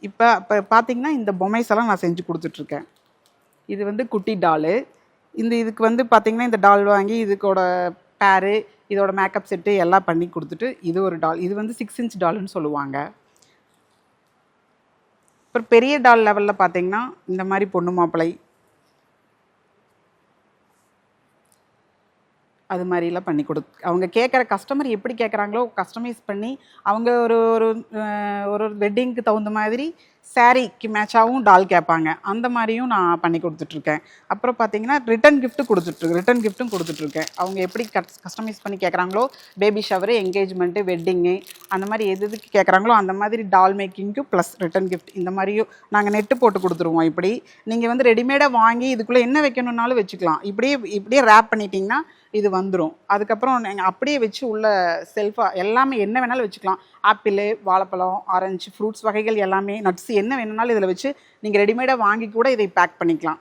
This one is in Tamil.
இப்போ பார்த்தீங்கன்னா இந்த பொம்மைஸ் எல்லாம் நான் செஞ்சு கொடுத்துட்ருக்கேன். இது வந்து குட்டி டாலு. இதுக்கு வந்து பார்த்தீங்கன்னா இந்த டால் வாங்கி இதுக்கோட பேரு, இதோட மேக்கப் செட்டு எல்லாம் பண்ணி கொடுத்துட்டு, இது ஒரு டால். இது வந்து 6 இன்ச் டால்னு சொல்லுவாங்க. அப்புறம் பெரிய டால் லெவலில் பார்த்தீங்கன்னா இந்த மாதிரி பொண்ணு மாப்பிள்ளை அது மாதிரிலாம் பண்ணி அவங்க கேட்குற கஸ்டமர் எப்படி கேட்குறாங்களோ கஸ்டமைஸ் பண்ணி அவங்க ஒரு ஒரு ஒரு வெட்டிங்க்கு தகுந்த மாதிரி சாரீக்கு மேட்சாகவும் டால் கேட்பாங்க. அந்த மாதிரியும் நான் பண்ணி கொடுத்துட்ருக்கேன். அப்புறம் பார்த்தீங்கன்னா ரிட்டன் கிஃப்ட்டும் கொடுத்துட்ருக்கேன். அவங்க எப்படி கஸ்டமைஸ் பண்ணி கேட்குறாங்களோ பேபி ஷவரு, என்கேஜ்மெண்ட்டு, வெட்டிங்கு அந்த மாதிரி எதுக்கு கேட்குறாங்களோ அந்த மாதிரி டால் மேக்கிங்க்கு ப்ளஸ் ரிட்டன் கிஃப்ட் இந்த மாதிரியும் நாங்கள் நெட்டு போட்டு கொடுத்துருவோம். இப்படி நீங்கள் வந்து ரெடிமேடாக வாங்கி இதுக்குள்ளே என்ன வைக்கணுன்னாலும் வச்சுக்கலாம். இப்படியே ரேப் பண்ணிட்டீங்கன்னா இது வந்துடும். அதுக்கப்புறம் நீங்கள் அப்படியே வச்சு உள்ள செல்ஃபாக எல்லாமே என்ன வேணாலும் வச்சுக்கலாம். ஆப்பிள், வாழைப்பழம், ஆரஞ்சு, ஃப்ரூட்ஸ் வகைகள் எல்லாமே, நட்ஸ் என்ன வேணும்னாலும் இதில் வச்சு நீங்கள் ரெடிமேடாக வாங்கி கூட இதை பேக் பண்ணிக்கலாம்.